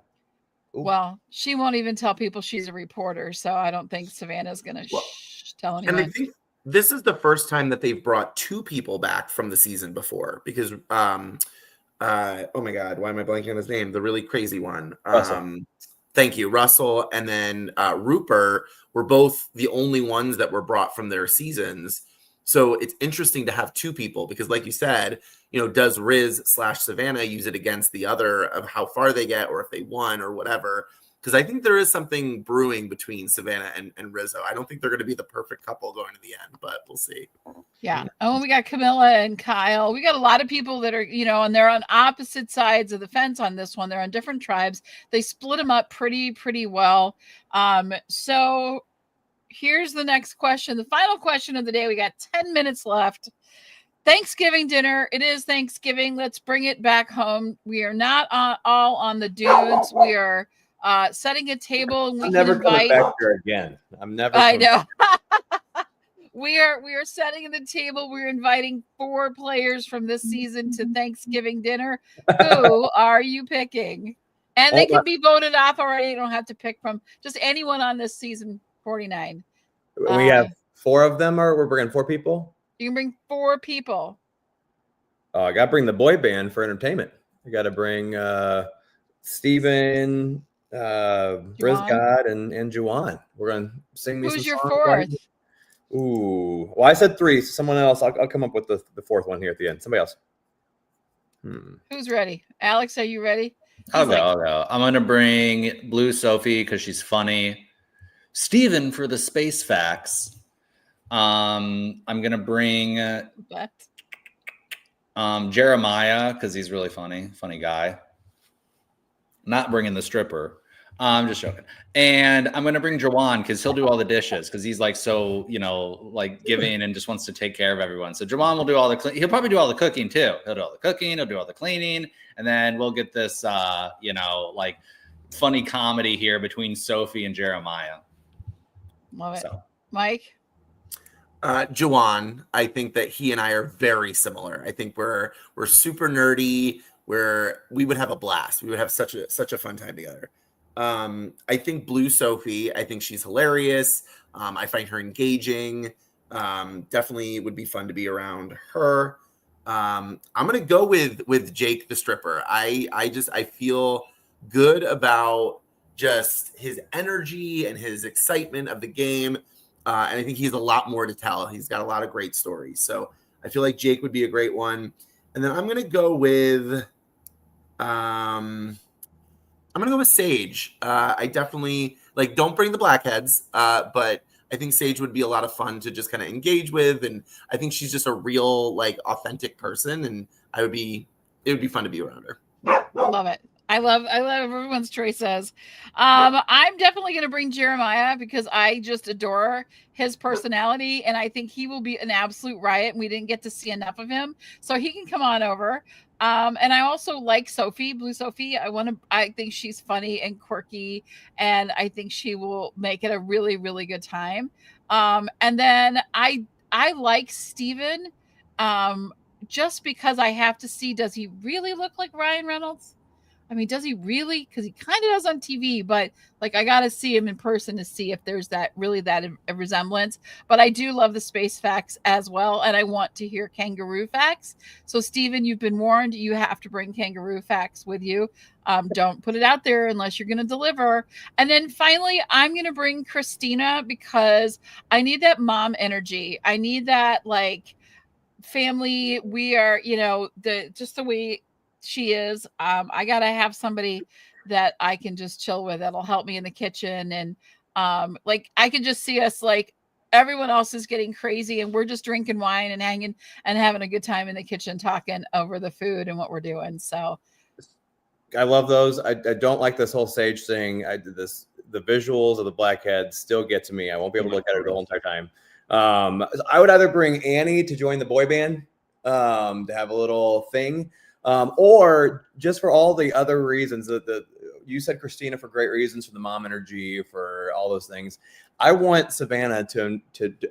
Ooh. Well, she won't even tell people she's a reporter, so I don't think Savannah's going to tell anyone. And I think this is the first time that they've brought 2 people back from the season before, because oh my God, why am I blanking on his name? The really crazy one. Thank you, Russell, and then Rupert were both the only ones that were brought from their seasons. So it's interesting to have 2 people, because like you said, does Riz/Savannah use it against the other of how far they get or if they won or whatever? Because I think there is something brewing between Savannah and Rizzo. I don't think they're going to be the perfect couple going to the end, but we'll see. Yeah. Oh, we got Camilla and Kyle. We got a lot of people that are, and they're on opposite sides of the fence on this one. They're on different tribes. They split them up pretty well. So here's the next question. The final question of the day. We got 10 minutes left. Thanksgiving dinner. It is Thanksgiving. Let's bring it back home. We are not all on the dunes. We are setting a table, and we never can invite back here again. I'm never. I know. we are setting the table. We're inviting 4 players from this season to Thanksgiving dinner. Who are you picking? And they can be voted off already. You don't have to pick from just anyone on this season 49. We have 4 of them, or we're bringing 4 people. You can bring 4 people. Oh, I got to bring the boy band for entertainment. I got to bring Steven, Rizgod, and Juwan. We're going to sing me. Who's some your songs. 4th? Ooh. Well, I said 3. So someone else. I'll come up with the 4th one here at the end. Somebody else. Who's ready? Alex, are you ready? I'll go. I'm going to bring Blue Sophie because she's funny. Steven for the space facts. I'm gonna bring Jeremiah because he's really funny guy. Not bringing the stripper. I'm just joking. And I'm gonna bring Jawan because he'll do all the dishes because he's like so like giving and just wants to take care of everyone. So Jawan will do all the he'll probably do all the cooking too. He'll do all the cooking. He'll do all the cleaning, and then we'll get this like funny comedy here between Sophie and Jeremiah. Love it. So. Mike. Jawan, I think that he and I are very similar. I think we're super nerdy. We would have a blast. We would have such a fun time together. I think Blue Sophie, I think she's hilarious. I find her engaging. Definitely would be fun to be around her. I'm gonna go with Jake the stripper. I feel good about just his energy and his excitement of the game. And I think he's a lot more to tell. He's got a lot of great stories. So I feel like Jake would be a great one. And then I'm going to go with Sage. I definitely don't bring the blackheads, but I think Sage would be a lot of fun to just kind of engage with, and I think she's just a real, like, authentic person, and it would be fun to be around her. Love it. I love everyone's choices. I'm definitely going to bring Jeremiah because I just adore his personality, and I think he will be an absolute riot. And we didn't get to see enough of him, so he can come on over. And I also like Sophie, Blue Sophie. I think she's funny and quirky, and I think she will make it a really, really good time. And then I like Steven, just because I have to see, does he really look like Ryan Reynolds? I mean, does he really? Because he kind of does on TV, but like I got to see him in person to see if there's that resemblance. But I do love the space facts as well, and I want to hear kangaroo facts. So, Steven, you've been warned. You have to bring kangaroo facts with you. Don't put it out there unless you're going to deliver. And then finally, I'm going to bring Christina because I need that mom energy. I need that like family. We are, just the way she is. I gotta have somebody that I can just chill with that'll help me in the kitchen, and like I can just see us like everyone else is getting crazy and we're just drinking wine and hanging and having a good time in the kitchen talking over the food and what we're doing. So I love those. I don't like this whole Sage thing. The visuals of the blackhead still get to me. I won't be able to look at it the whole entire time. I would either bring Annie to join the boy band, to have a little thing, or just for all the other reasons that you said, Christina, for great reasons, for the mom energy, for all those things. I want Savannah to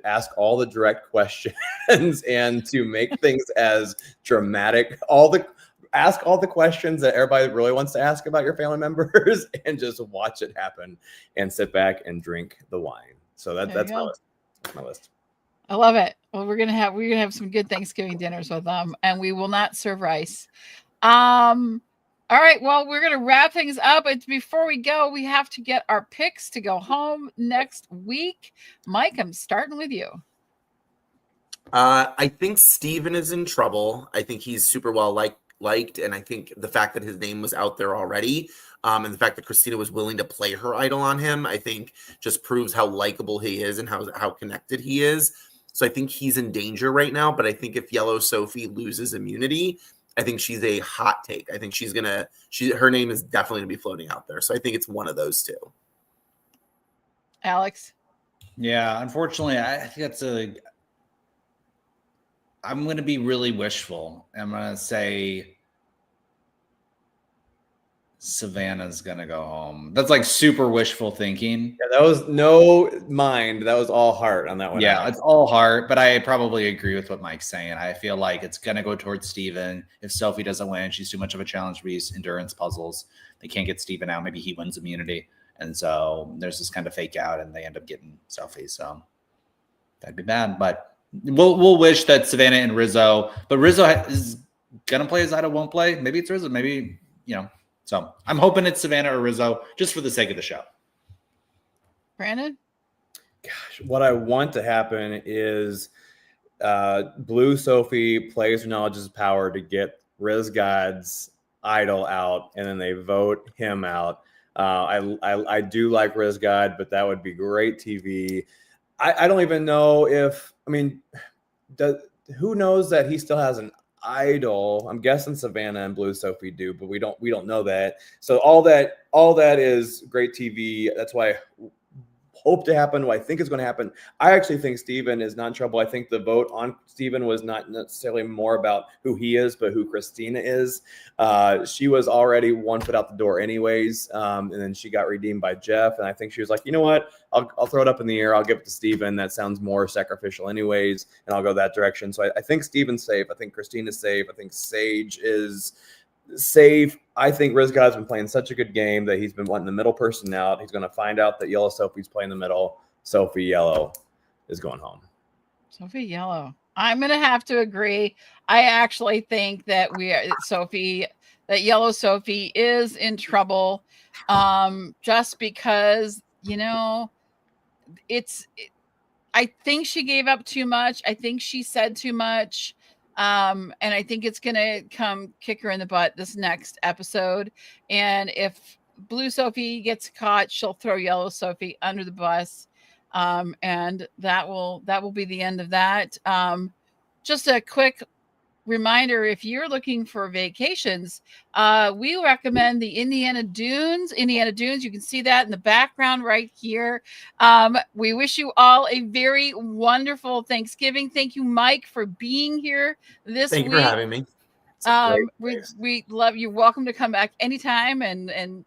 ask all the direct questions and to make things as dramatic. Ask all the questions that everybody really wants to ask about your family members, and just watch it happen and sit back and drink the wine. So that's my list. My list. I love it. Well, we're gonna have some good Thanksgiving dinners with them, and we will not serve rice. All right. Well, we're gonna wrap things up. But before we go, we have to get our picks to go home next week. Mike, I'm starting with you. I think Steven is in trouble. I think he's super well liked, and I think the fact that his name was out there already, and the fact that Christina was willing to play her idol on him, I think just proves how likable he is and how connected he is. So I think he's in danger right now. But I think if Yellow Sophie loses immunity, I think she's a hot take. I think her name is definitely going to be floating out there. So I think it's one of those two. Alex? Yeah, unfortunately, I think I'm going to be really wishful. I'm going to say Savannah's going to go home. That's like super wishful thinking. Yeah, that was no mind. That was all heart on that one. Yeah, it's all heart, but I probably agree with what Mike's saying. I feel like it's going to go towards Steven. If Sophie doesn't win, she's too much of a challenge for these endurance puzzles. They can't get Steven out. Maybe he wins immunity. And so there's this kind of fake out, and they end up getting Sophie. So that'd be bad. But we'll wish that Savannah and Rizzo, but Rizzo is going to play his idol, won't play. Maybe it's Rizzo. Maybe, So I'm hoping it's Savannah or Rizzo just for the sake of the show. Brandon? Gosh, what I want to happen is Blue Sophie plays her knowledge's power to get Riz God's idol out, and then they vote him out. I do like Riz God, but that would be great TV. I don't even know who knows that he still has an idol. I'm guessing Savannah and Blue Sophie do, but we don't know that. So all that is great TV. That's why I hope to happen. What I think is going to happen. I actually think Steven is not in trouble. I think the vote on Steven was not necessarily more about who he is, but who Christina is. She was already one foot out the door anyways. And then she got redeemed by Jeff. And I think she was like, you know what? I'll throw it up in the air. I'll give it to Steven. That sounds more sacrificial anyways. And I'll go that direction. So I think Steven's safe. I think Christina's safe. I think Sage is safe. I think Riz God's been playing such a good game that he's been wanting the middle person out. He's going to find out that Yellow Sophie's playing the middle. Sophie Yellow is going home. Sophie Yellow. I'm going to have to agree. I actually think that Yellow Sophie is in trouble, just because, I think she gave up too much. I think she said too much. And I think it's going to come kick her in the butt this next episode. And if Blue Sophie gets caught, she'll throw Yellow Sophie under the bus. And that will be the end of that. Just a quick reminder, if you're looking for vacations, we recommend the Indiana Dunes. You can see that in the background right here. We wish you all a very wonderful Thanksgiving. Thank you, Mike, for being here this Thank week. you for having me. We love you. Welcome to come back anytime and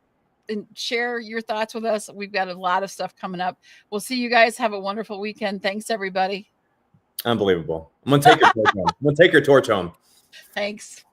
share your thoughts with us. We've got a lot of stuff coming up. We'll see you guys. Have a wonderful weekend. Thanks, everybody. Unbelievable. I'm gonna take your torch home. I'm gonna take your torch home. Thanks.